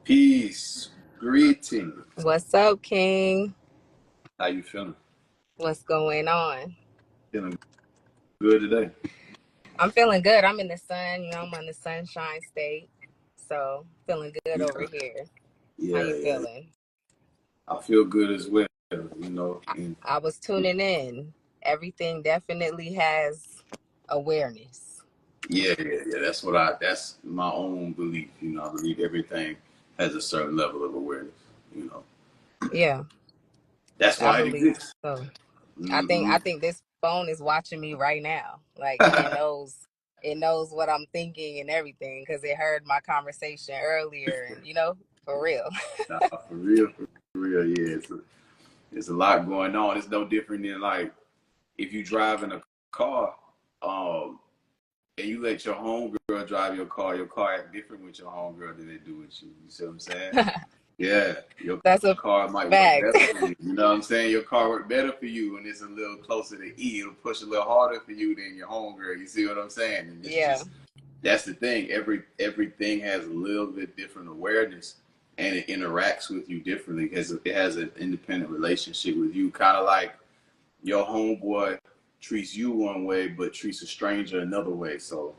Peace, greeting. What's up, King? How you feeling? What's going on? Feeling good today? I'm feeling good. I'm in the sun, I'm on the sunshine state. So, feeling good over Yeah, here. How yeah, you yeah. feeling? I feel good as well. I, And I was tuning in. Everything definitely has awareness. yeah, yeah, yeah. That's my own belief. I believe everything has a certain level of awareness. You know, Yeah, that's I why it believe exists. so. I think Hmm. I think this phone is watching me right now. Like it knows what I'm thinking and everything because it heard my conversation earlier and for real. Nah, for real, yeah. It's a lot going on. It's no different than like if you drive in a car, um, and you let your homegirl drive your car act different with your homegirl than they do with you. You see what I'm saying? Yeah, your That's a car might work fact. better for you. You know what I'm saying? Your car work better for you, and it's a little closer to E. It'll push a little harder for you than your homegirl. You see what I'm saying? And it's Yeah. just that's the thing. Everything has a little bit different awareness, and it interacts with you differently because it has an independent relationship with you. Kind of like your homeboy treats you one way, but treats a stranger another way. So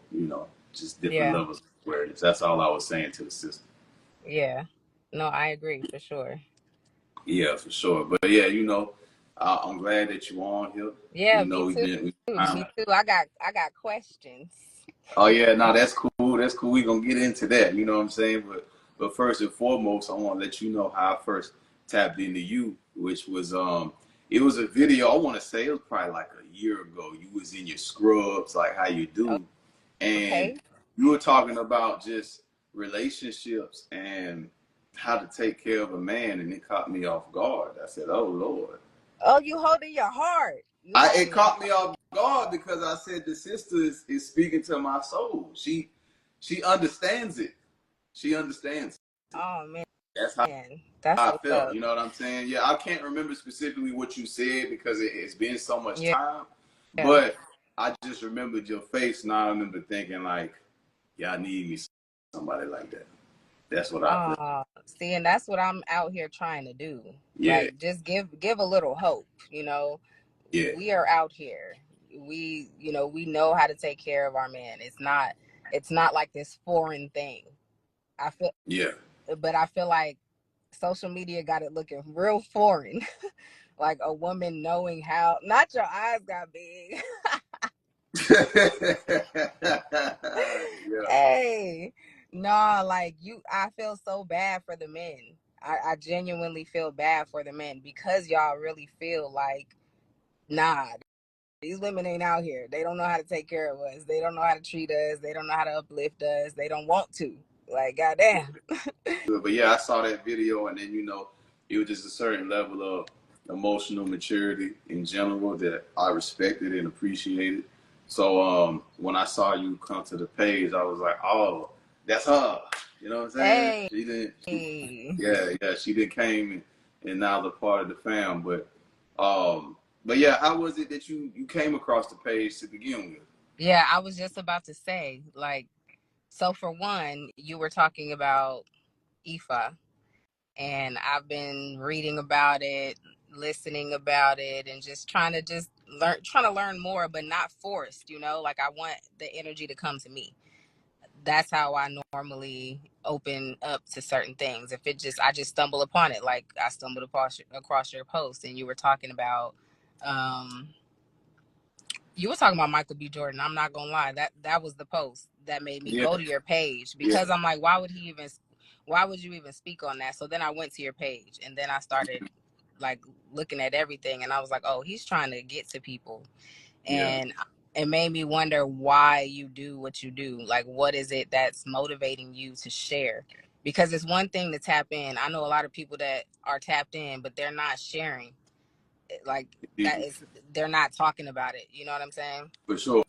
just different Yeah. levels of awareness. That's all I was saying to the sister. Yeah. No, I agree for sure. Yeah, for sure. But yeah, I'm glad that you on here. Yeah, me We've too. been. Me too. I got questions. Oh yeah, no, that's cool. That's cool. We gonna get into that. You know what I'm saying? But first and foremost, I want to let you know how I first tapped into you, which was it was a video. I want to say it was probably like a year ago. You was in your scrubs, like how you do, and Okay. you were talking about just relationships and how to take care of a man, and it caught me off guard. I said, "Oh Lord." Oh, you holding your heart. It Nice. caught me off guard because I said the sister is speaking to my soul. She understands it. She understands it. Oh That's how man. That's I what's felt. up. You know what I'm saying? Yeah, I can't remember specifically what you said because it's been so much Yeah. time. But I just remembered your face, and I remember thinking like, "Yeah, I need me somebody like that." That's what I feel. See, and that's what I'm out here trying to do. Yeah, Like just give a little hope. yeah, We are out here. We know how to take care of our man. It's not like this foreign thing. I feel yeah. but I feel like social media got it looking real foreign. Like a woman knowing how not your eyes got big. Yeah. Hey, nah, like I feel so bad for the men. I genuinely feel bad for the men because y'all really feel like, nah, these women ain't out here. They don't know how to take care of us. They don't know how to treat us. They don't know how to uplift us. They don't want to. Like, goddamn. But yeah, I saw that video, and then it was just a certain level of emotional maturity in general that I respected and appreciated. So when I saw you come to the page, I was like, oh, that's her. You know what I'm saying? Hey. She didn't. Yeah, she did came and now the part of the fam. But yeah, how was it that you came across the page to begin with? Yeah, I was just about to say, like, so for one, you were talking about Ifa, and I've been reading about it, listening about it, and just trying to learn more, but not forced. Like I want the energy to come to me. That's how I normally open up to certain things. If I just stumble upon it, like I stumbled across your post, and um, you were talking about Michael B. Jordan. I'm not gonna lie, that was the post that made me Yeah, go to your page yeah, because I'm like, why would you even speak on that? So then I went to your page, and then I started like looking at everything, and I was like, oh, he's trying to get to people, yeah, and it made me wonder why you do what you do. Like, what is it that's motivating you to share? Because it's one thing to tap in. I know a lot of people that are tapped in, but they're not sharing. Like that indeed, is, they're not talking about it. You know what I'm saying? for sure.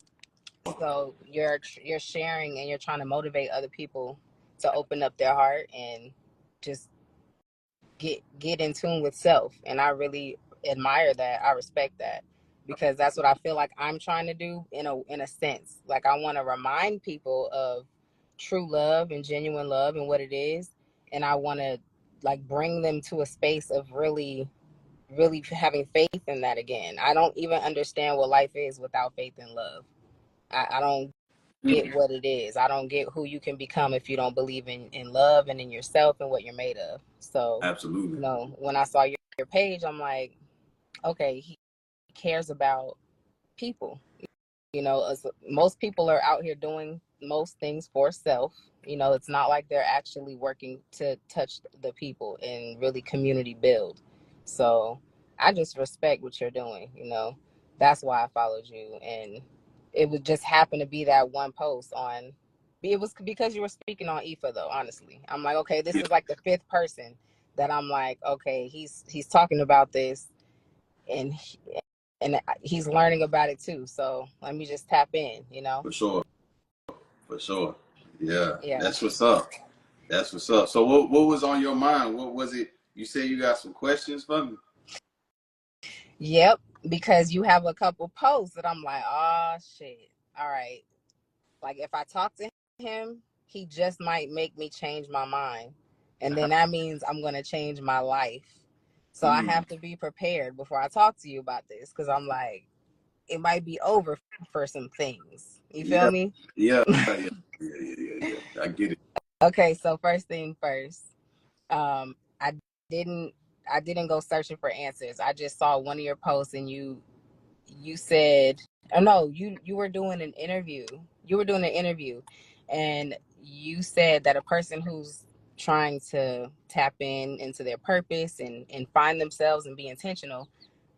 So you're sharing and you're trying to motivate other people to open up their heart and just get in tune with self. And I really admire that. I respect that because that's what I feel like I'm trying to do in a sense. Like I want to remind people of true love and genuine love and what it is, and I want to like bring them to a space of really having faith in that again. I don't even understand what life is without faith and love. I don't get what it is. I don't get who you can become if you don't believe in love and in yourself and what you're made of. So, Absolutely. when I saw your page, I'm like, okay, he cares about people. Most people are out here doing most things for self. It's not like they're actually working to touch the people and really community build. So I just respect what you're doing. That's why I followed you. And it would just happen to be that one post on, it was because you were speaking on Ifa though, honestly. I'm like, okay, this Yeah, is like the fifth person that I'm like, okay, he's talking about this, and and he's learning about it too. So let me just tap in. for sure. For sure. Yeah, Yeah. that's what's up. That's what's up. So what was on your mind? What was it? You say you got some questions for me? Yep. Because you have a couple posts that I'm like, oh shit. All right. Like if I talk to him, he just might make me change my mind. And then that means I'm going to change my life. So I Mm. have to be prepared before I talk to you about this. Because I'm like, it might be over for some things. You feel Yeah, me? yeah, yeah, yeah. I get it. Okay. So first thing first. I didn't I didn't go searching for answers. I just saw one of your posts, and you said, oh no, you were doing an interview. You were doing an interview, and you said that a person who's trying to tap into their purpose and find themselves and be intentional,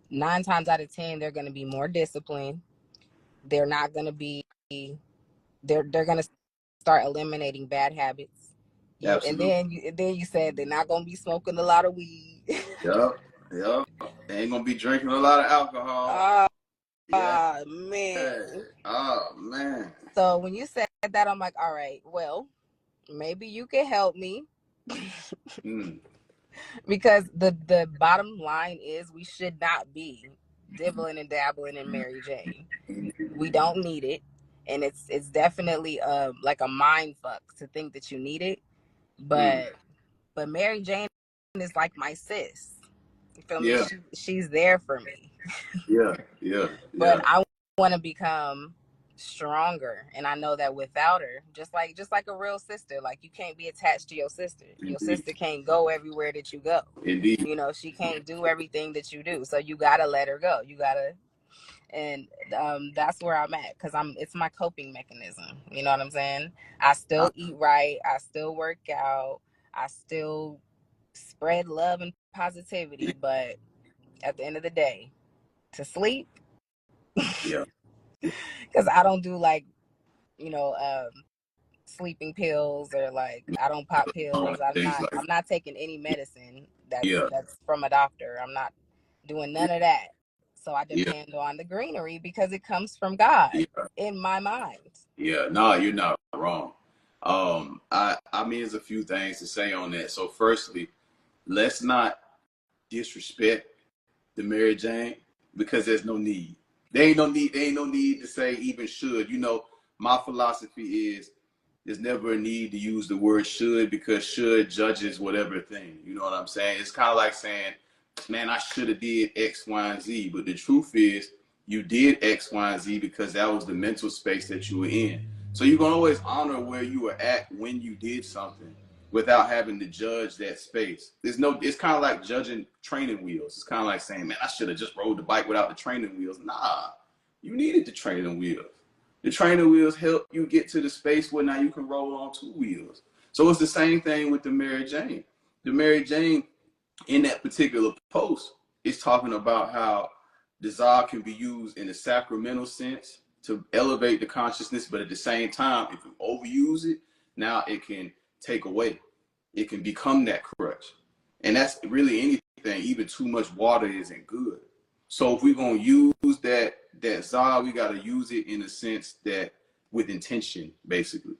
9 times out of 10 they're going to be more disciplined. They're not going to be they're going to start eliminating bad habits. And Absolutely. then you said they're not gonna be smoking a lot of weed. Yep, yep. Ain't gonna be drinking a lot of alcohol. Oh, Yeah. man. Oh man. So when you said that, I'm like, all right, well, maybe you can help me. Mm. Because the bottom line is we should not be dibbling and dabbling in Mary Jane. We don't need it. And it's definitely like a mind fuck to think that you need it. Mm. But Mary Jane is like my sis. You feel me? Yeah, She's there for me. yeah, yeah, But yeah. I want to become stronger, and I know that without her, just like a real sister, like you can't be attached to your sister. Your Indeed, sister can't go everywhere that you go. indeed. She can't do everything that you do, so you gotta let her go. You gotta. And that's where I'm at, because it's my coping mechanism. You know what I'm saying? I I, still eat right, I still work out, I still spread love and positivity, but at the end of the day, to sleep, yeah, because I don't do like, you know sleeping pills, or like I don't pop pills. i'm things not like i'm not taking any medicine yeah, that's from a doctor. I'm not doing none of that. So I yeah, depend on the greenery because it comes from God yeah, in my mind. yeah. No, you're not wrong. I mean, there's a few things to say on that. So, firstly, let's not disrespect the Mary Jane because there's no need. There ain't no need. There ain't no need to say even should. My philosophy is there's never a need to use the word should because should judges whatever thing. You know what I'm saying? It's kind of like saying, man, I should have did X, Y, and Z. But the truth is, you did X, Y, and Z because that was the mental space that you were in. So you can always honor where you were at when you did something without having to judge that space. It's kind of like judging training wheels. It's kind of like saying, man, I should have just rode the bike without the training wheels. Nah, you needed the training wheels. The training wheels help you get to the space where now you can roll on two wheels. So it's the same thing with the Mary Jane. The Mary Jane in that particular post is talking about how desire can be used in a sacramental sense to elevate the consciousness, but at the same time, if you overuse it, now it can take away. It can become that crutch. And that's really anything. Even too much water isn't good. So if we're gonna use that za, we gotta use it in a sense that with intention, basically,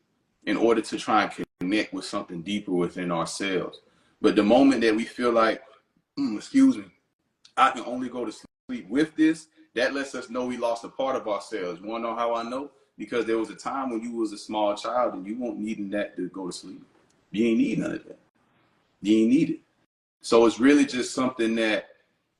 in order to try and connect with something deeper within ourselves. But the moment that we feel like, excuse me, I can only go to sleep with this, that lets us know we lost a part of ourselves. You wanna know how I know? Because there was a time when you was a small child and you weren't needing that to go to sleep. You ain't need none of that. You ain't need it. So it's really just something that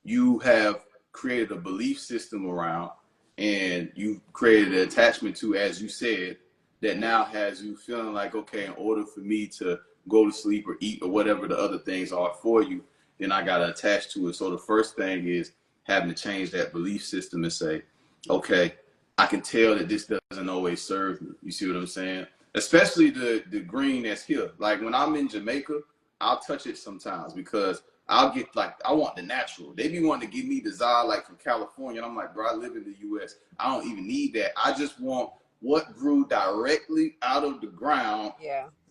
you have created a belief system around, and you've created an attachment to, as you said, that now has you feeling like, okay, in order for me to go to sleep or eat or whatever the other things are for you, then I got to attach to it. So the first thing is having to change that belief system and say, okay, I can tell that this doesn't always serve me. You see what I'm saying? Especially the green that's here. Like when I'm in Jamaica, I'll touch it sometimes because I'll get like, I want the natural. They be wanting to give me desire like from California. And I'm like, bro, I live in the US. I don't even need that. I just want what grew directly out of the ground,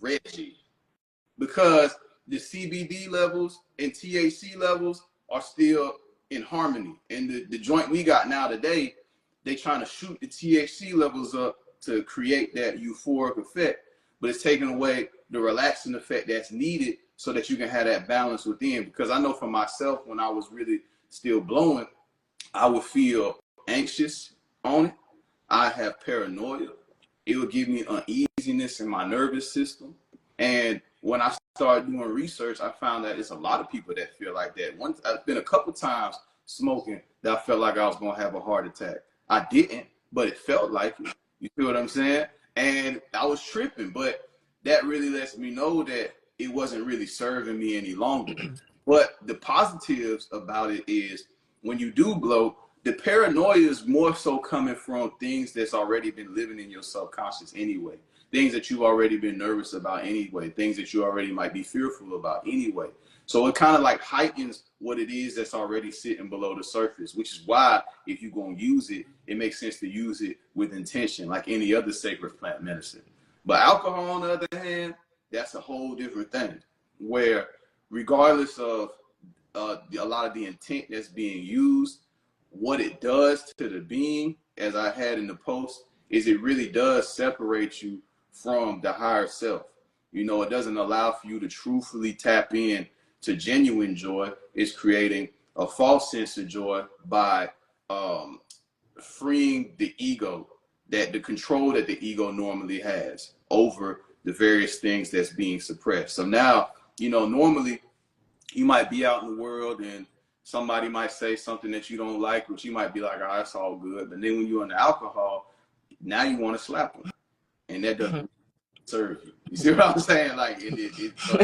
Reggie. Because the CBD levels and THC levels are still in harmony. And the joint we got now today, they trying to shoot the THC levels up to create that euphoric effect, but it's taking away the relaxing effect that's needed so that you can have that balance within. Because I know for myself, when I was really still blowing, I would feel anxious on it. I have paranoia. It would give me uneasiness in my nervous system. And when I started doing research, I found that it's a lot of people that feel like that. Once I've been a couple times smoking that I felt like I was gonna have a heart attack. I didn't, but it felt like it. You feel what I'm saying? And I was tripping, but that really lets me know that it wasn't really serving me any longer. But the positives about it is when you do blow, the paranoia is more so coming from things that's already been living in your subconscious anyway. Things that you've already been nervous about anyway, things that you already might be fearful about anyway. So it kind of like heightens what it is that's already sitting below the surface, which is why if you're going to use it, it makes sense to use it with intention, like any other sacred plant medicine. But alcohol, on the other hand, that's a whole different thing, where regardless of a lot of the intent that's being used, what it does to the being, as I had in the post, is it really does separate you from the higher self. You know, it doesn't allow for you to truthfully tap in to genuine joy. It's creating a false sense of joy by freeing the ego, that the control that the ego normally has over the various things that's being suppressed. So now, you know, normally you might be out in the world and somebody might say something that you don't like, which you might be like, oh, that's all good. But then when you're on the alcohol, now you want to slap them. And that doesn't serve you. You see what I'm saying? Like, so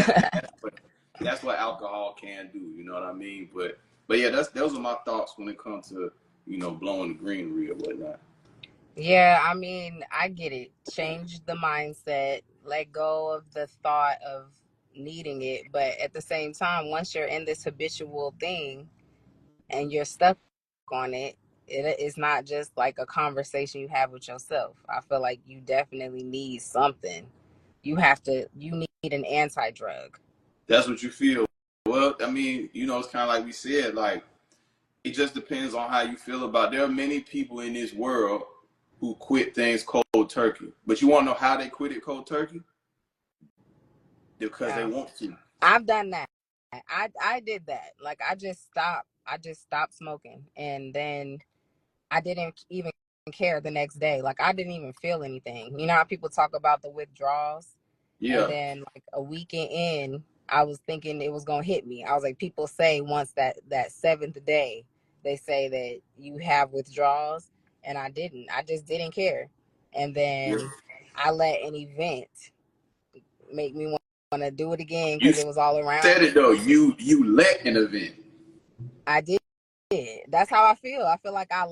that's what alcohol can do. You know what I mean? But yeah, those are my thoughts when it comes to, you know, blowing the greenery or whatnot. Yeah, I mean, I get it. Change the mindset, let go of the thought of needing it. But at the same time, once you're in this habitual thing and you're stuck on it, it is not just like a conversation you have with yourself. I feel like you definitely need something. You need an anti-drug. That's what you feel. Well, I mean, you know, it's kind of like we said, like, it just depends on how you feel about it. There are many people in this world who quit things cold turkey. But you want to know how they quit it cold turkey? Because they want to. I've done that. I did that. Like I just stopped smoking, and then I didn't even care the next day. Like I didn't even feel anything. You know how people talk about the withdrawals? Yeah. And then like a weekend in, I was thinking it was gonna hit me. I was like, people say once that seventh day, they say that you have withdrawals, and I didn't. I just didn't care. And then I let an event make me want to do it again You because it was all around said me. it though. You let an event. I did. That's how I feel. I feel like I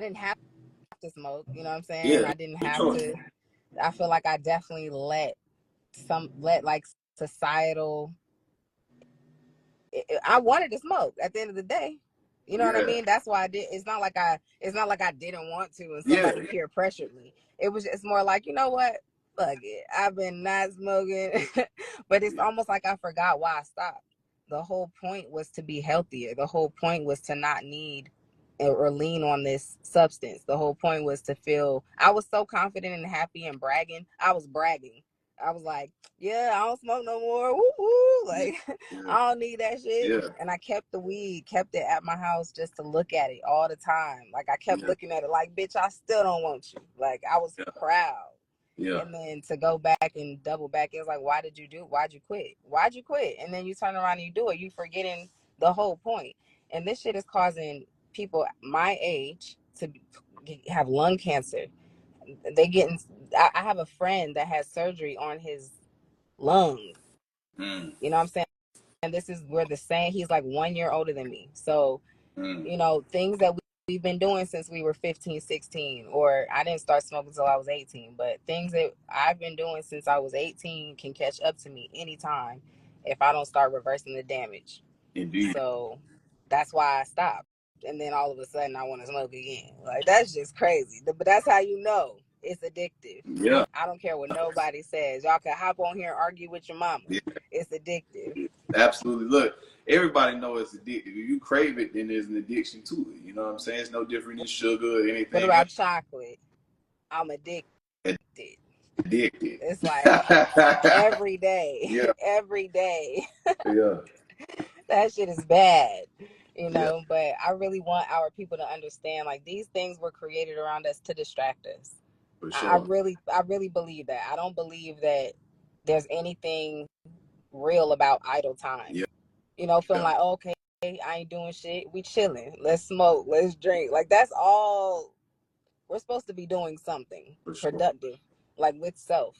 didn't have to smoke. You know what I'm saying? Yeah. I didn't have to. I feel like I definitely let like societal. I wanted to smoke at the end of the day. You know what I Yeah. mean? That's why I did. It's not like I didn't want to and Yeah. somebody peer pressured me. It was just more like, you know what? Fuck it. I've been not smoking, but it's almost like I forgot why I stopped. The whole point was to be healthier. The whole point was to not need or lean on this substance. The whole point was to feel. I was so confident and happy and bragging. I was bragging. I was like, yeah, I don't smoke no more. Woo woo. Like, Yeah. I don't need that shit. Yeah. And I kept the weed, kept it at my house just to look at it all the time. Like, I kept looking at it like, bitch, I still don't want you. Like, I was proud. Yeah. And then to go back and double back, it's like, why'd you quit? Why'd you quit? And then you turn around and you do it. You forgetting the whole point. And this shit is causing people my age to have lung cancer. They getting. I have a friend that has surgery on his lung. Mm. You know what I'm saying? And this is we're the same. He's like 1 year older than me. So, Mm. things that we've been doing since we were 15, 16, or I didn't start smoking until I was 18, but things that I've been doing since I was 18 can catch up to me anytime if I don't start reversing the damage. Indeed. So that's why I stopped. And then all of a sudden I want to smoke again. Like, that's just crazy. But that's how you know it's addictive. Yeah. I don't care what nobody says. Y'all can hop on here and argue with your mama. Yeah. It's addictive. Absolutely. Look, everybody knows it's addictive. If you crave it, then there's an addiction to it. You know what I'm saying? It's no different than sugar or anything What about chocolate? I'm addicted. addicted. It's like every day, Yeah. every day. Yeah. That shit is bad, Yeah. but I really want our people to understand, like, these things were created around us to distract us. For I sure. really believe that. I don't believe that there's anything real about idle time. Yeah. Feeling like, oh, okay, I ain't doing shit. We chilling. Let's smoke. Let's drink. Like, that's all. We're supposed to be doing something For sure. productive, like with self.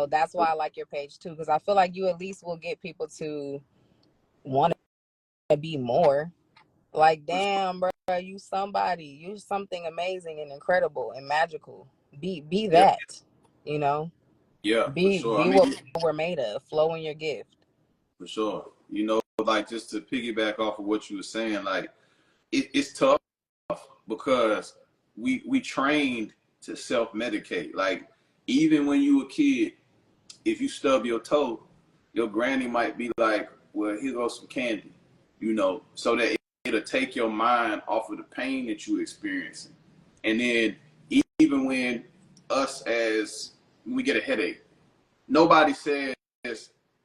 That's why I like your page too, because I feel like you at least will get people to want to be more. Like, For sure. damn, bro, you somebody. You something amazing and incredible and magical. Be Yeah. that. You know. Yeah. For sure. I Be what mean, we're made of. Flow in your gift. for sure. Like just to piggyback off of what you were saying, like it's tough because we trained to self medicate. Like even when you were a kid, if you stub your toe, your granny might be like, "Well, here goes some candy," so that it'll take your mind off of the pain that you're experiencing. And then even when we get a headache, nobody says,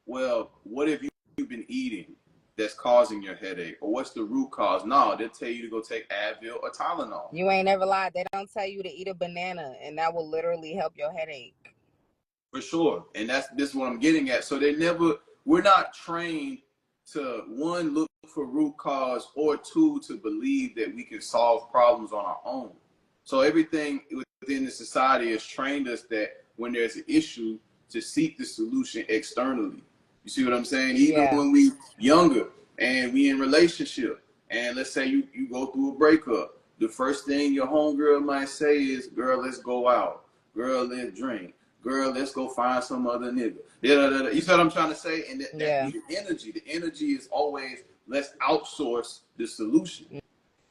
"Well, what have you been eating that's causing your headache, or what's the root cause?" No, they'll tell you to go take Advil or Tylenol. You ain't never lied. They don't tell you to eat a banana, and that will literally help your headache. For sure. And this is what I'm getting at. So we're not trained to, one, look for root cause, or two, to believe that we can solve problems on our own. So everything within the society has trained us that when there's an issue, to seek the solution externally. You see what I'm saying? Even Yeah. when we younger and we in relationship, and let's say you go through a breakup, the first thing your homegirl might say is, "Girl, let's go out. Girl, let's drink. Girl, let's go find some other nigga." You see what I'm trying to say? And that Yeah. be the energy. The energy is always, let's outsource the solution.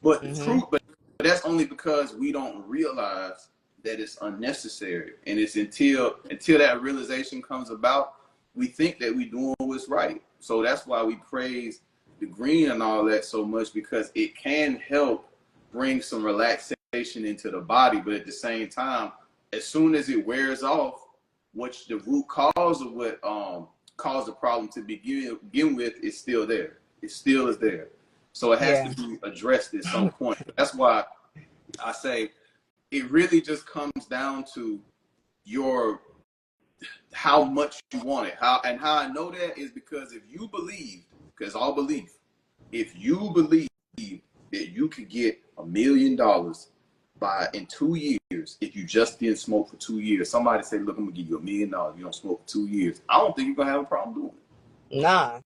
But the Mm-hmm. truth, but that's only because we don't realize that it's unnecessary. And it's until that realization comes about, we think that we're doing what's right. So that's why we praise the green and all that so much, because it can help bring some relaxation into the body. But at the same time, as soon as it wears off, which the root cause of what caused the problem to begin with is still there. It still is there. So it has Yeah. to be addressed at some point. That's why I say it really just comes down to your how much you want it. How I know that is because if you believe, because all belief, if you believe that you could get $1,000,000 in 2 years if you just didn't smoke for 2 years. Somebody say, "Look, I'm gonna give you $1,000,000. You don't smoke for 2 years." I don't think you're gonna have a problem doing Nah.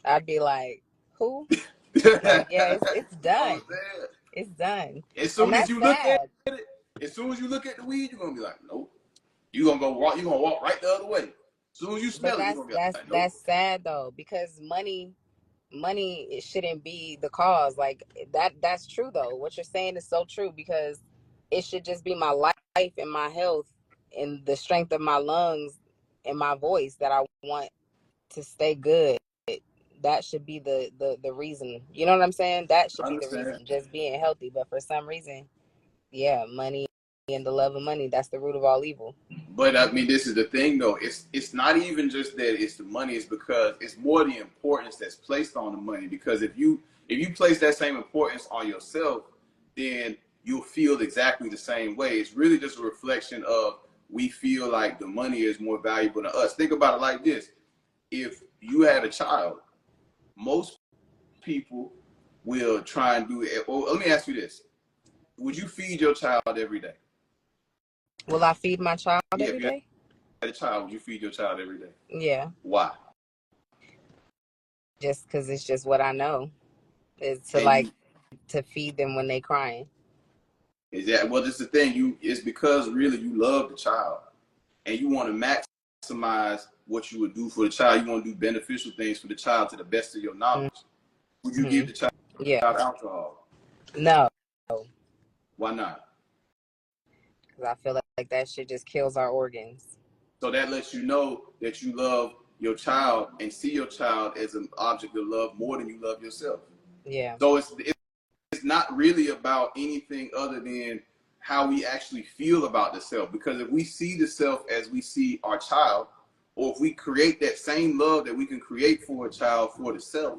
I'd be like, who? Like, yeah, it. it's You know what done. I'm saying? It's done. As And soon as that's you look at sad. it, as soon as you look at the weed, you're gonna be like, "Nope." You're gonna go walk. You're gonna walk right the other way. As soon as you But smell it, you're gonna be like, "Nope." that's sad though, because money it shouldn't be the cause. Like, that's true though. What you're saying is so true, because it should just be my life and my health and the strength of my lungs and my voice that I want to stay good. That should be the reason. You know what I'm saying? That should I be the understand. reason. Just being healthy. But for some reason, yeah, money and the love of money, that's the root of all evil. But I mean, this is the thing, though. It's not even just that it's the money. It's because it's more the importance that's placed on the money. Because if you place that same importance on yourself, then you'll feel exactly the same way. It's really just a reflection of we feel like the money is more valuable than us. Think about it like this. If you had a child, most people will try and do it. Well, let me ask you this. Would you feed your child every day? Will I feed my child Yeah, every if you day? had a child, would you feed your child every day? Yeah. Why? Just because it's just what I know is to And like you to feed them when they crying. is that well? This is the thing. It's because really you love the child and you want to maximize what you would do for the child. You want to do beneficial things for the child to the best of your knowledge. Would you Mm-hmm. give the child Yeah. alcohol? No. Why not? Because I feel like that shit just kills our organs. So that lets you know that you love your child and see your child as an object of love more than you love yourself. Yeah. So it's not really about anything other than how we actually feel about the self. Because if we see the self as we see our child, or if we create that same love that we can create for a child for the self,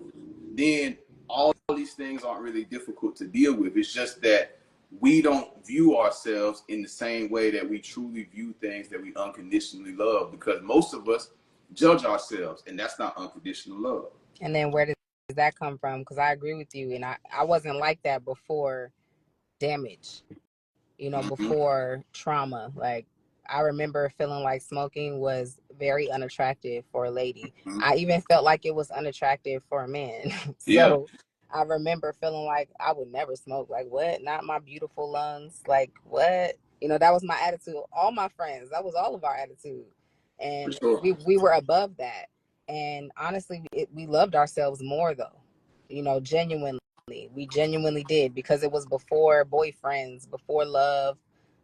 then all these things aren't really difficult to deal with. It's just that we don't view ourselves in the same way that we truly view things that we unconditionally love, because most of us judge ourselves, and that's not unconditional love. And then where does that come from? Because I agree with you. And I wasn't like that before damage, Mm-hmm. before trauma. Like, I remember feeling like smoking was very unattractive for a lady. Mm-hmm. I even felt like it was unattractive for a man. Yeah, So I remember feeling like I would never smoke. Like, what? Not my beautiful lungs. Like, what? That was my attitude. All my friends, that was all of our attitude. for And sure. we were above that. And honestly, we loved ourselves more, though, genuinely. We genuinely did, because it was before boyfriends, before love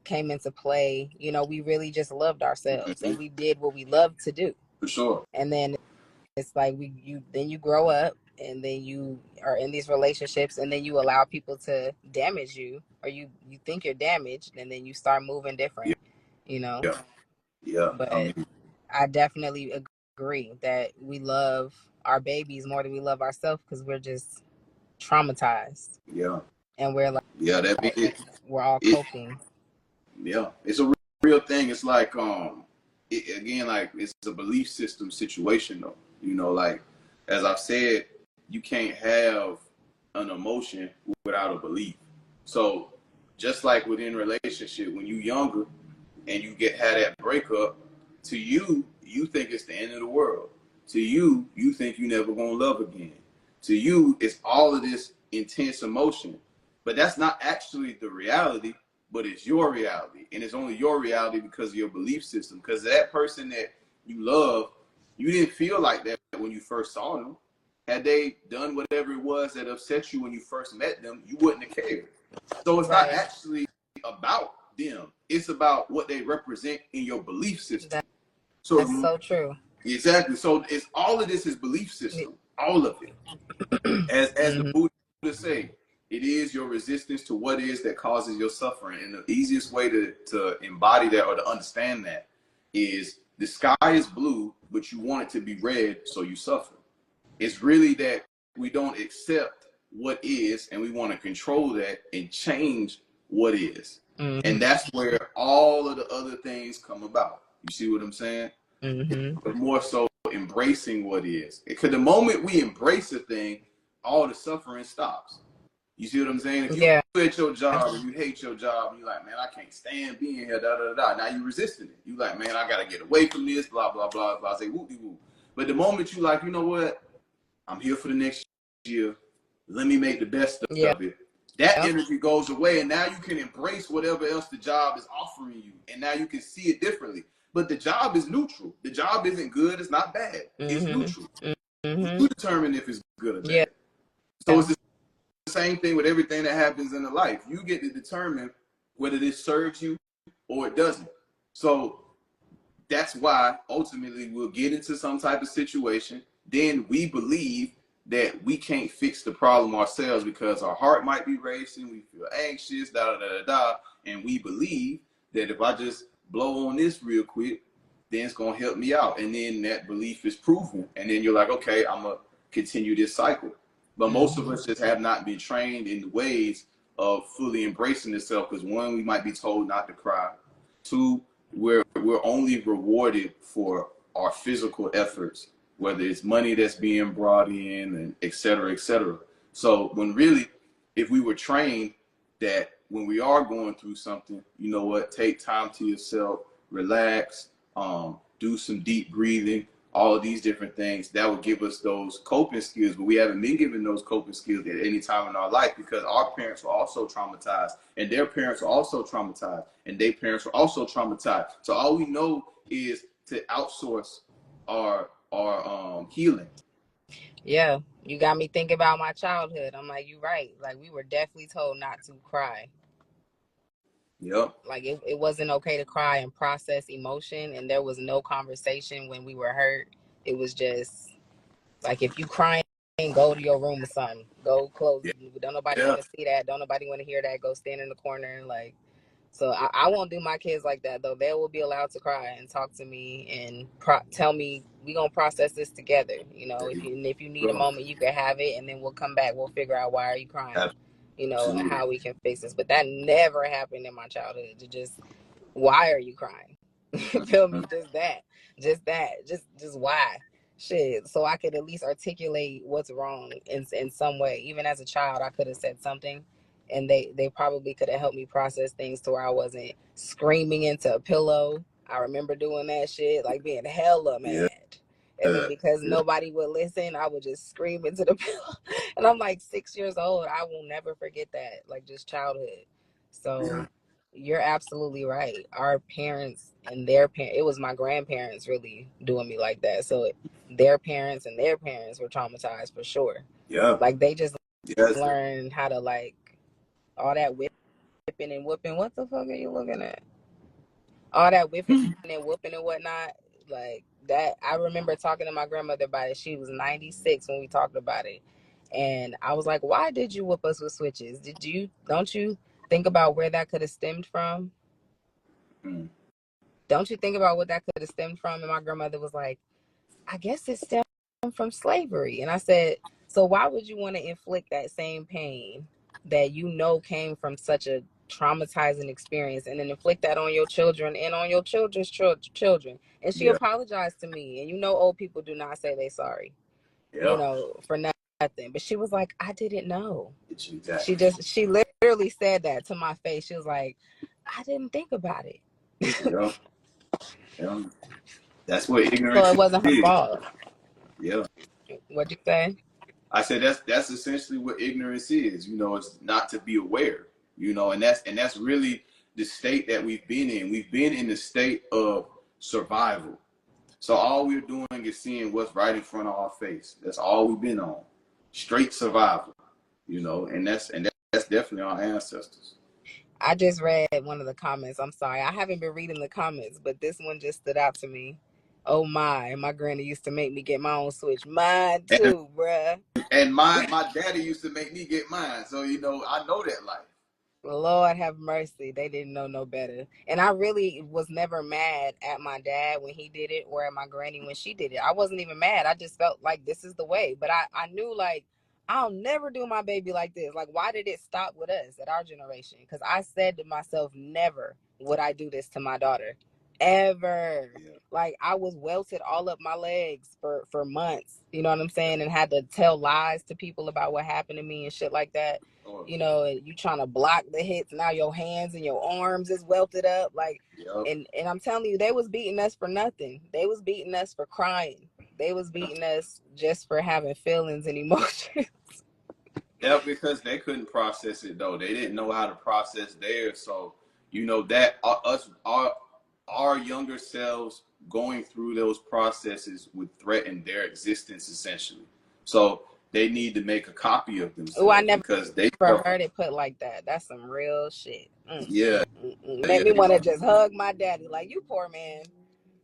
came into play. We really just loved ourselves Mm-hmm. and we did what we loved to do. For sure. And then it's like then you grow up and then you are in these relationships and then you allow people to damage you, or you think you're damaged, and then you start moving Yeah, different, you know. yeah, yeah. I But mean, I definitely agree that we love our babies more than we love ourselves, because we're just traumatized yeah, and we're yeah. That like we're all it coping. yeah. It's a real thing. It's like again, like it's a belief system situation though. Like as I've said, you can't have an emotion without a belief. So just like within relationship, when you younger and you had that breakup, to you think it's the end of the world. To you think you never gonna love again. To you, it's all of this intense emotion. But that's not actually the reality, but it's your reality. And it's only your reality because of your belief system. Because that person that you love, you didn't feel like that when you first saw them. Had they done whatever it was that upset you when you first met them, you wouldn't have cared. So it's not Right. actually about them. It's about what they represent in your belief system. That's So so true. exactly. So it's all of this is belief system. All of it. As the Mm-hmm. Buddha say, it is your resistance to what is that causes your suffering. And the easiest way to embody that or to understand that is the sky is blue, but you want it to be red, so you suffer. It's really that we don't accept what is and we want to control that and change what is. Mm-hmm. And that's where all of the other things come about. You see what I'm saying? Mm-hmm. But more so embracing what is. Because the moment we embrace a thing, all the suffering stops. You see what I'm saying? If you Yeah. at your job and you hate your job and you're like, man, I can't stand being here, da da da. Now you resisting it. You like, man, I gotta get away from this, blah blah blah blah. Say whoop de whoop. But the moment you like, you know what? I'm here for the next year. Let me make the best Yeah. of it. That energy goes away, and now you can embrace whatever else the job is offering you, and now you can see it differently. But the job is neutral. The job isn't good. It's not bad. It's neutral. Mm-hmm. Mm-hmm. You determine if it's good or Yeah. bad. So it's the same thing with everything that happens in the life. You get to determine whether this serves you or it doesn't. So that's why ultimately we'll get into some type of situation. Then we believe that we can't fix the problem ourselves because our heart might be racing, we feel anxious, da da da da da, and we believe that if I just blow on this real quick, then it's gonna help me out. And then that belief is proven, and then you're like, okay, I'm gonna continue this cycle. But most of us just have not been trained in the ways of fully embracing itself. Because one, we might be told not to cry. Two, we're only rewarded for our physical efforts, whether it's money that's being brought in and et cetera, et cetera. So when really, if we were trained that when we are going through something, you know what, take time to yourself, relax, do some deep breathing, all of these different things, that would give us those coping skills. But we haven't been given those coping skills at any time in our life because our parents were also traumatized, and their parents were also traumatized, and their parents were also traumatized. So all we know is to outsource our healing. Yeah, you got me thinking about my childhood. I'm like, you're right. Like, we were definitely told not to cry. Yep. Like, it wasn't okay to cry and process emotion, and there was no conversation when we were hurt. It was just like, if you crying, go to your room or something. Go close. Yeah. Don't nobody Yeah. want to see that. Don't nobody want to hear that. Go stand in the corner and like. So I won't do my kids like that though. They will be allowed to cry and talk to me and tell me we gonna process this together. You know, There you if you need a go. moment, you can have it, and then we'll come back. We'll figure out why are you crying. You know, and Absolutely. how we can fix this. But that never happened in my childhood. To just, why are you crying? Feel me? Just why? Shit. So I could at least articulate what's wrong in some way. Even as a child, I could have said something, and they probably could have helped me process things to where I wasn't screaming into a pillow. I remember doing that shit, like being hella Yeah. mad. And then because Yeah. nobody would listen, I would just scream into the pillow. And I'm like 6 years old. I will never forget that. Like, just childhood. So Yeah. you're absolutely right. Our parents and their parents, it was my grandparents really doing me like that. So their parents and their parents were traumatized for sure. Yeah. Like, they just Yes. learned how to, like, all that whipping and whooping. What the fuck are you looking at? All that whipping and whooping and whatnot. Like that, I remember talking to my grandmother about it. She was 96 when we talked about it. And I was like, why did you whoop us with switches? Don't you think about where that could have stemmed from? Mm. Don't you think about what that could have stemmed from? And my grandmother was like, I guess it stemmed from slavery. And I said, so why would you want to inflict that same pain that you know came from such a traumatizing experience and then inflict that on your children and on your children's children? And she Yeah. apologized to me. And you know, old people do not say they sorry, you Yeah. know, for nothing. But she was like, I didn't know. Exactly. She literally said that to my face. She was like, I didn't think about it. Yeah. Yeah. That's what So ignorance it wasn't her is. fault. Yeah. What'd you say? I said that's essentially what ignorance is. You know, it's not to be aware. You know, and that's really the state that we've been in. We've been in the state of survival. So all we're doing is seeing what's right in front of our face. That's all we've been on. Straight survival. You know, and that's definitely our ancestors. I just read one of the comments. I'm sorry. I haven't been reading the comments, but this one just stood out to me. Oh my granny used to make me get my own switch. Mine And too, bruh. and my daddy used to make me get mine. So you know, I know that life. Lord have mercy. They didn't know no better. And I really was never mad at my dad when he did it or at my granny when she did it. I wasn't even mad. I just felt like this is the way. But I knew, like, I'll never do my baby like this. Like, why did it stop with us at our generation? Because I said to myself, never would I do this to my daughter. Ever. Yeah. Like, I was welted all up my legs for months. You know what I'm saying? And had to tell lies to people about what happened to me and shit like that. Oh, You know, and you trying to block the hits. Now your hands and your arms is welted up. Like, yep. and I'm telling you, they was beating us for nothing. They was beating us for crying. They was beating us just for having feelings and emotions. Yeah, because they couldn't process it though. They didn't know how to process theirs. So you know that us our younger selves going through those processes would threaten their existence essentially. So they need to make a copy of Oh, I themselves never because they heard it put like that. That's some real shit. yeah, Make yeah, me you want to know just hug my daddy. Like, you poor man.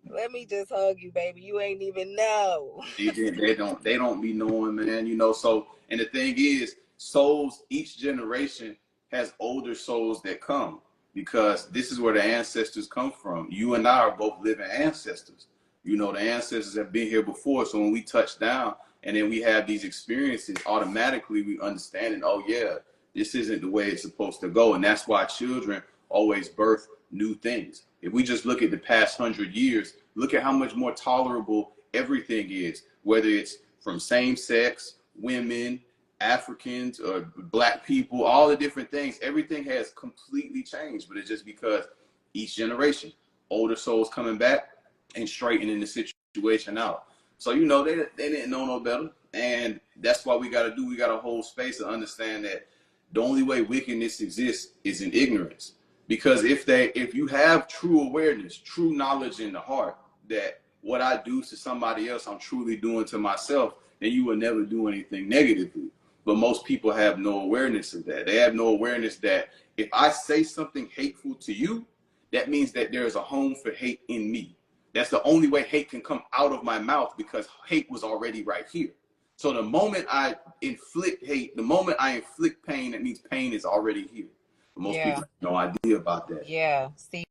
Let me just hug you, baby. You ain't even know. they don't be knowing, man. You know, so and the thing is, souls each generation has older souls that come because this is where the ancestors come from. You and I are both living ancestors. You know, the ancestors have been here before. So when we touch down and then we have these experiences, automatically we understand it. Oh yeah, this isn't the way it's supposed to go. And that's why children always birth new things. If we just look at the past 100 years, look at how much more tolerable everything is, whether it's from same sex, women, Africans, or black people, all the different things. Everything has completely changed, but it's just because each generation, older souls coming back and straightening the situation out. So, they didn't know no better. And that's why we got to hold space to understand that the only way wickedness exists is in ignorance. Because if you have true awareness, true knowledge in the heart that what I do to somebody else, I'm truly doing to myself, then you will never do anything negatively. But most people have no awareness of that. They have no awareness that if I say something hateful to you, that means that there is a home for hate in me. That's the only way hate can come out of my mouth, because hate was already right here. So the moment I inflict hate, the moment I inflict pain, that means pain is already here. But most people have no idea about that. Yeah. See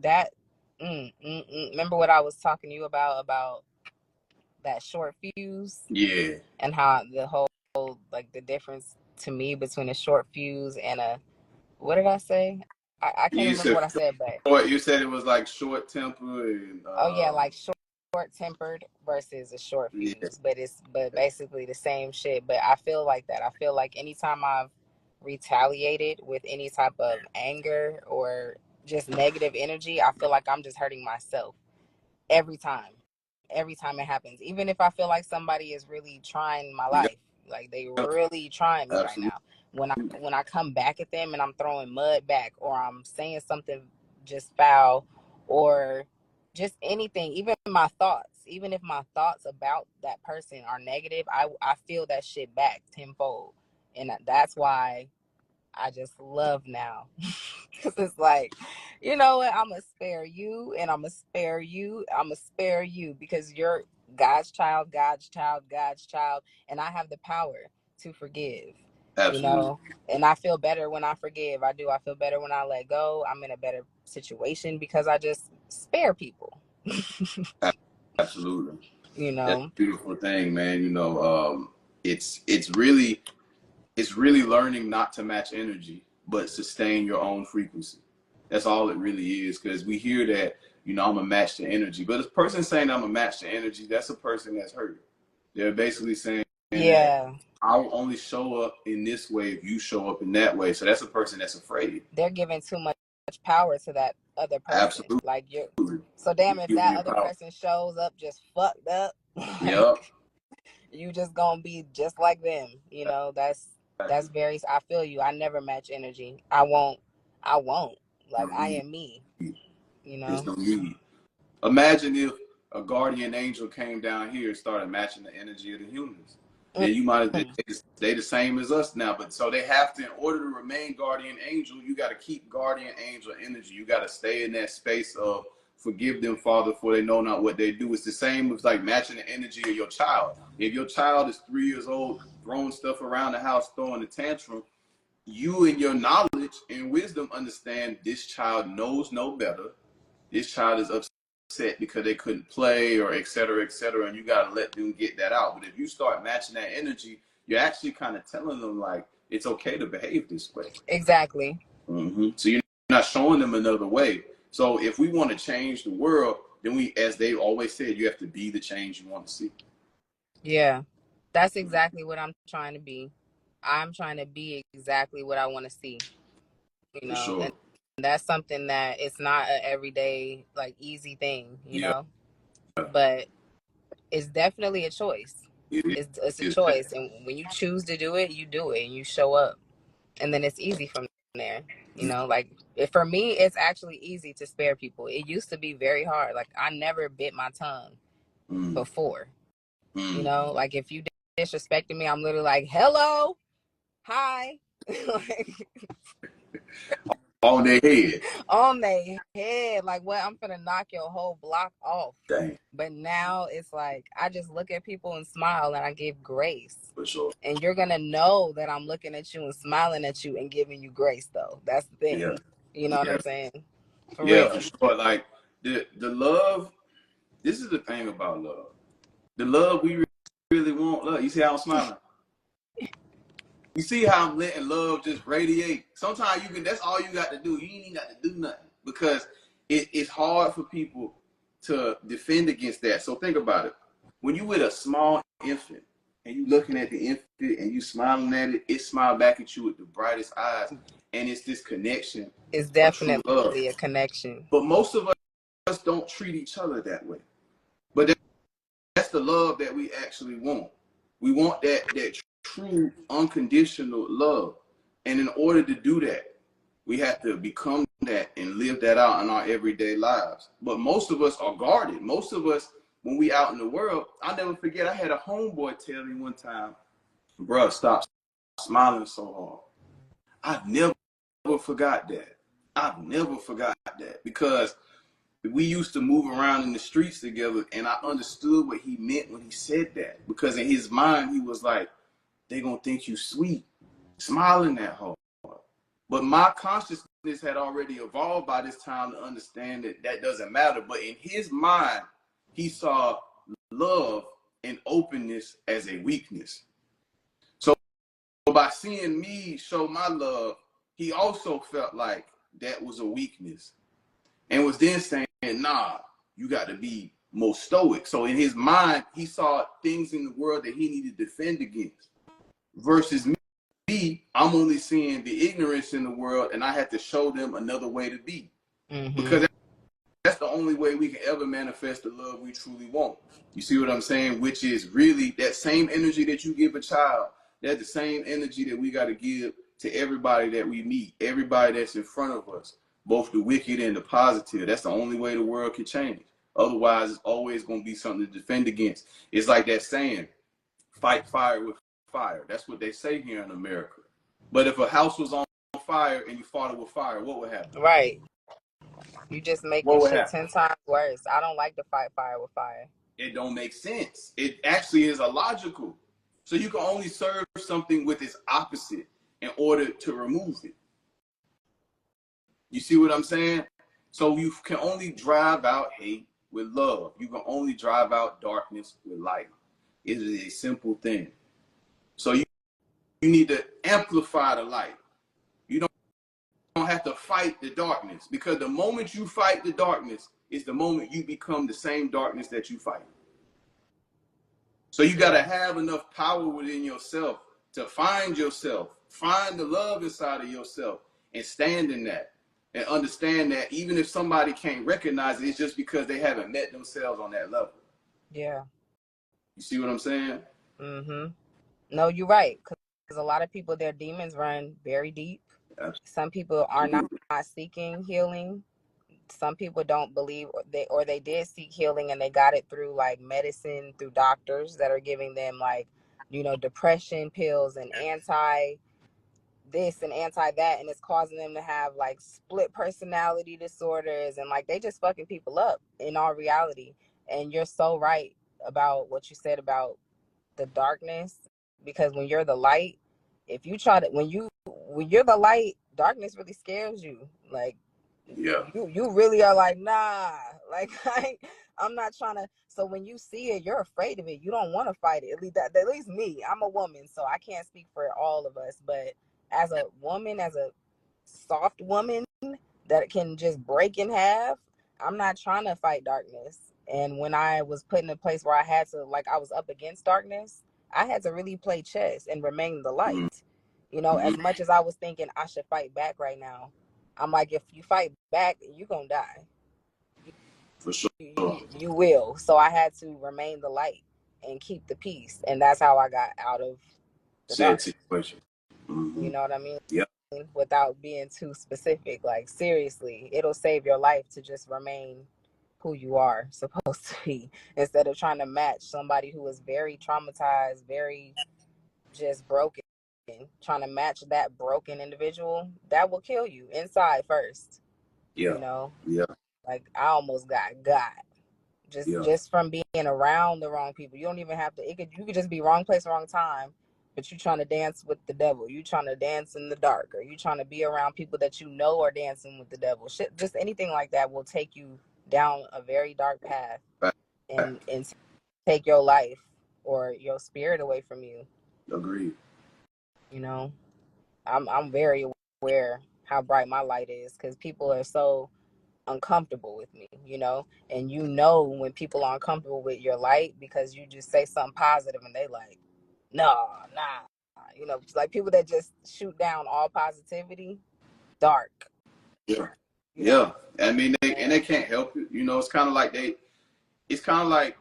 that. Remember what I was talking to you about that short fuse? Yeah. And how the whole, like, the difference to me between a short fuse and a, what did I say? I can't remember what I said, but you said it was like short temper and oh yeah, like short tempered versus a short fuse, yeah. but basically the same shit. But I feel like that. I feel like anytime I've retaliated with any type of anger or just negative energy, I feel like I'm just hurting myself every time it happens. Even if I feel like somebody is really trying my life, like they really trying me right Absolutely. now, when I come back at them and I'm throwing mud back, or I'm saying something just foul, or just anything, even my thoughts, even if my thoughts about that person are negative, I feel that shit back tenfold. And that's why I just love now. Because it's like, you know what? I'm going to spare you, and I'm going to spare you. I'm going to spare you because you're God's child, God's child, God's child. And I have the power to forgive, Absolutely. And I feel better when I forgive. I do. I feel better when I let go. I'm in a better situation because I just spare people. Absolutely. That's You a beautiful thing, man. It's really learning not to match energy, but sustain your own frequency. That's all it really is. Because we hear that, I'm a match to energy, but a person saying I'm a match to energy, that's a person that's hurt. They're basically saying that I'll only show up in this way if you show up in that way. So that's a person that's afraid. They're giving too much power to that other person. Absolutely. Like, so damn, if that other person shows up just fucked up, yep. You just gonna be just like them. That's very, I feel you. I never match energy. I won't. Like, I am me. There's no need. Imagine if a guardian angel came down here and started matching the energy of the humans. Then you might they the same as us now. But so they have to, in order to remain guardian angel, you got to keep guardian angel energy. You got to stay in that space of forgive them, Father, for they know not what they do. It's the same as like matching the energy of your child. If your child is 3 years old, throwing stuff around the house, throwing a tantrum, you in your knowledge and wisdom understand this child knows no better. This child is upset because they couldn't play, or et cetera, and you got to let them get that out. But if you start matching that energy, you're actually kind of telling them, like, it's okay to behave this way. Exactly. So you're not showing them another way. So if we want to change the world, then we, as they always said, you have to be the change you want to see. Yeah, that's exactly what I'm trying to be. I'm trying to be exactly what I want to see. For sure. And that's something that it's not an everyday, like, easy thing, but it's definitely a choice. It's a choice, and when you choose to do it, you do it, and you show up, and then it's easy from there. Like, for me, it's actually easy to spare people. It used to be very hard. Like, I never bit my tongue before. Like, if you disrespected me, I'm literally like, hello, hi. On their head. On their head. Like, what? I'm gonna knock your whole block off. Dang. But now it's like, I just look at people and smile, and I give grace. For sure. And you're gonna know that I'm looking at you and smiling at you and giving you grace, though. That's the thing. Yeah. You know what I'm saying? For real. real. For sure. Like the love. This is the thing about love. The love we really want. Love. You see how I'm smiling? You see how I'm letting love just radiate? Sometimes you can. That's all you got to do. You ain't even got to do nothing. because it's hard for people to defend against that. So think about it. When you with a small infant and you looking at the infant and you smiling at it, it smile back at you with the brightest eyes, and it's this connection It's of true love. definitely a connection. But most of us don't treat each other that way. But that's the love that we actually want. We want that true unconditional love. And in order to do that, we have to become that and live that out in our everyday lives. But most of us are guarded. Most of us, when we out in the world, I'll never forget, I had a homeboy tell me one time, bruh, stop smiling so hard. I've never forgot that. I've never forgot that, because we used to move around in the streets together, and I understood what he meant when he said that, because in his mind he was like, they gonna think you sweet smiling that hard. But my consciousness had already evolved by this time to understand that that doesn't matter. But in his mind, he saw love and openness as a weakness. So by seeing me show my love, he also felt like that was a weakness, and was then saying, nah, you got to be more stoic. So in his mind, he saw things in the world that he needed to defend against, versus me, I'm only seeing the ignorance in the world, and I had to show them another way to be. Mm-hmm. Because that's the only way we can ever manifest the love we truly want. You see what I'm saying? Which is really that same energy that you give a child, that's the same energy that we got to give to everybody that we meet, everybody that's in front of us, both the wicked and the positive. That's the only way the world can change. Otherwise, it's always going to be something to defend against. It's like that saying, fight fire with fire. That's what they say here in America. But if a house was on fire and you fought it with fire, what would happen? Right. You just making What would shit happen? 10 times worse. I don't like to fight fire with fire. It don't make sense. It actually is illogical. So you can only serve something with its opposite in order to remove it. You see what I'm saying? So you can only drive out hate with love. You can only drive out darkness with light. It is a simple thing. So you need to amplify the light. You don't have to fight the darkness, because the moment you fight the darkness is the moment you become the same darkness that you fight. So you got to have enough power within yourself to find yourself, find the love inside of yourself, and stand in that, and understand that even if somebody can't recognize it, it's just because they haven't met themselves on that level. Yeah. You see what I'm saying? Mm-hmm. No, you're right. Because a lot of people, their demons run very deep. Some people are not seeking healing. Some people don't believe, or they did seek healing and they got it through like medicine, through doctors that are giving them like, depression pills and anti this and anti that, and it's causing them to have like split personality disorders, and like they just fucking people up in all reality. And you're so right about what you said about the darkness, because when you're the light, if you try to when you're the light, darkness really scares you. Like, Yeah. you really are like, nah, like I'm not trying to. So when you see it, you're afraid of it. You don't want to fight it. At least me, I'm a woman, so I can't speak for all of us, but as a woman, as a soft woman that can just break in half, I'm not trying to fight darkness. And when I was put in a place where I had to, like, I was up against darkness, I had to really play chess and remain the light. As much as I was thinking I should fight back right now, I'm like, if you fight back, you're going to die. For sure. You will. So I had to remain the light and keep the peace. And that's how I got out of the Said dark. situation. You know what I mean? Yep. Without being too specific, like seriously, it'll save your life to just remain who you are supposed to be, instead of trying to match somebody who is very traumatized, very just broken. Trying to match that broken individual, that will kill you inside first. Yeah. Yeah. Like I almost got just from being around the wrong people. You don't even have to. You could just be wrong place, wrong time. But you trying to dance with the devil. You trying to dance in the dark, or you trying to be around people that you know are dancing with the devil. Shit, just anything like that will take you down a very dark path, and take your life or your spirit away from you. Agreed. I'm very aware how bright my light is, because people are so uncomfortable with me, and when people are uncomfortable with your light because you just say something positive and they like, no, nah, like people that just shoot down all positivity, dark, Yeah. you know. Yeah. I mean, they can't help it. It's kind of like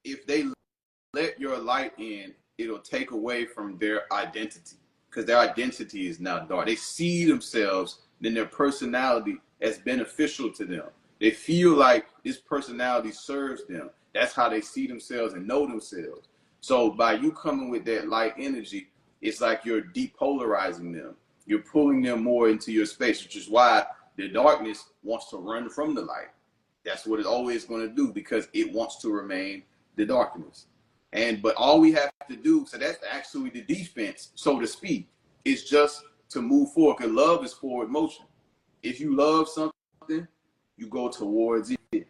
if they let your light in, it'll take away from their identity because their identity is now dark. They see themselves and their personality as beneficial to them. They feel like this personality serves them. That's how they see themselves and know themselves. So by you coming with that light energy, it's like you're depolarizing them. You're pulling them more into your space, which is why the darkness wants to run from the light. That's what it's always going to do because it wants to remain the darkness. But all we have to do, so that's actually the defense, so to speak, is just to move forward. Because love is forward motion. If you love something, you go towards it,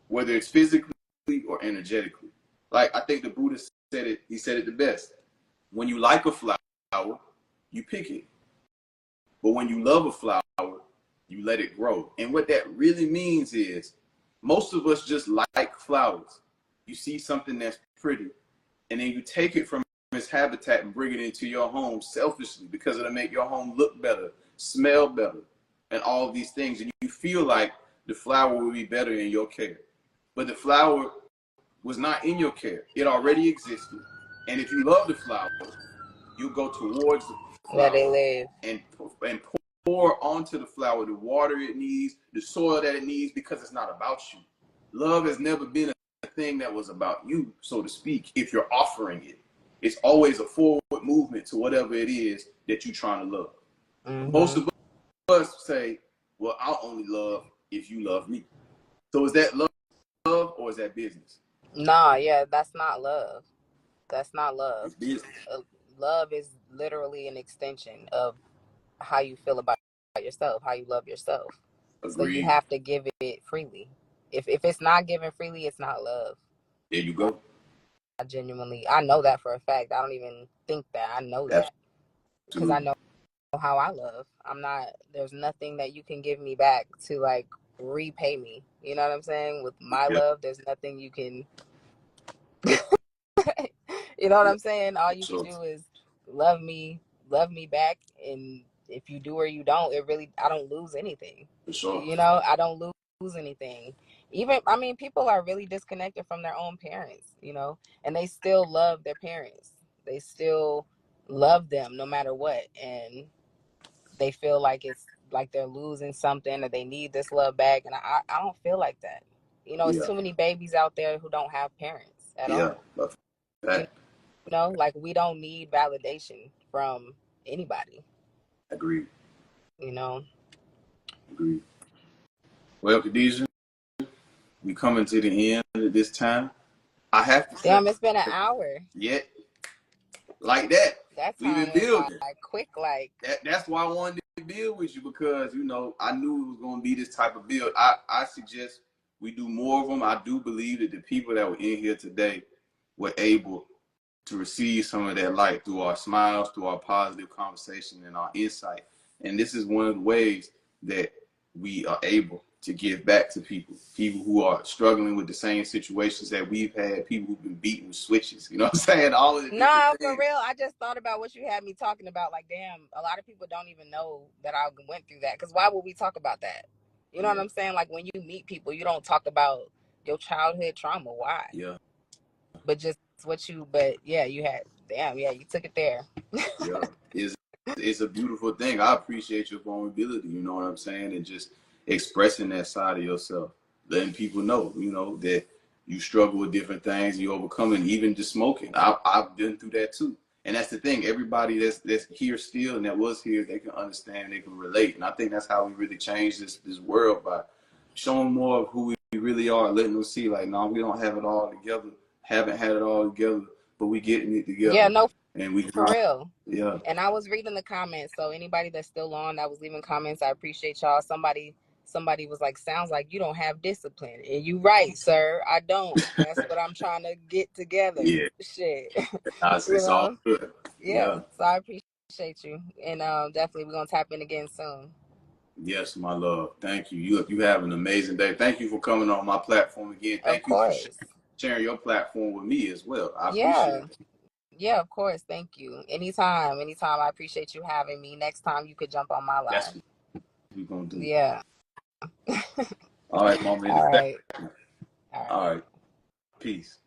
whether it's physically or energetically. Like I think the Buddha said it. He said it the best. When you like a flower, you pick it. But when you love a flower, you let it grow. And what that really means is most of us just like flowers. You see something that's pretty, and then you take it from its habitat and bring it into your home selfishly because it'll make your home look better, smell better, and all of these things. And you feel like the flower will be better in your care. But the flower was not in your care. It already existed. And if you love the flower, you go towards the Where they flower live. and pour onto the flower the water it needs, the soil that it needs, because it's not about you. Love has never been a thing that was about you, so to speak, if you're offering it. It's always a forward movement to whatever it is that you're trying to love. Mm-hmm. Most of us say, well, I'll only love if you love me. So is that love or is that business? Nah, yeah, that's not love. That's not love. It's business. Love is literally an extension of how you feel about yourself, how you love yourself. So you Agreed. have to give it freely. If it's not given freely, it's not love. There you go. I know that for a fact. I don't even think that. I know that because I Absolutely. know how I love. There's nothing that you can give me back to like repay me. You know what I'm saying? With my Yeah. love, there's nothing you can, you know what Yeah. I'm saying? All you can Sure. do is love me back. And if you do or you don't, I don't lose anything. For sure. I don't lose anything. People are really disconnected from their own parents, and they still love their parents. They still love them no matter what. And they feel like it's like they're losing something or they need this love back. And I don't feel like that. It's Yeah. too many babies out there who don't have parents at Yeah. all. But You that, like we don't need validation from anybody, agreed. you know. Agreed. Well, Khadijah, we coming to the end of this time. I have to say, Damn, it's been an hour. yet like that, That we've time been went by building. quick, like. That's why I wanted to build with you because I knew it was going to be this type of build. I suggest we do more of them. I do believe that the people that were in here today were able to receive some of that light through our smiles, through our positive conversation, and our insight. And this is one of the ways that we are able to give back to people who are struggling with the same situations that we've had, people who've been beaten with switches. You know what I'm saying? All of the different No, for things. real. I just thought about what you had me talking about. Like, damn, a lot of people don't even know that I went through that. Because why would we talk about that? You know what I'm saying? Like, when you meet people, you don't talk about your childhood trauma. Why? Yeah. But just but yeah, damn, yeah, you took it there. Yeah. It's a beautiful thing. I appreciate your vulnerability, you know what I'm saying? And just expressing that side of yourself. Letting people know, that you struggle with different things, you overcome it, even just smoking. I've been through that too. And that's the thing. Everybody that's here still and that was here, they can understand, they can relate. And I think that's how we really change this world, by showing more of who we really are, letting them see like, no, we don't have it all together, haven't had it all together, but we getting it Yeah, together. no, And we for real. yeah. And I was reading the comments. So anybody that's still on that was leaving comments, I appreciate y'all. Somebody was like, sounds like you don't have discipline. And you right, sir. I don't. That's what I'm trying to get together. Yeah. Shit. It's all good. Yeah. Yeah. So I appreciate you. And definitely we're gonna tap in again soon. Yes, my love. Thank you. You have an amazing day. Thank you for coming on my platform again. Of Thank you for course. sharing your platform with me as well. I appreciate Yeah. it. Yeah, of course. Thank you. Anytime. Anytime. I appreciate you having me. Next time you could jump on my That's live. what we're gonna do. Yeah. All right, mama. All right. All right. All right. Peace.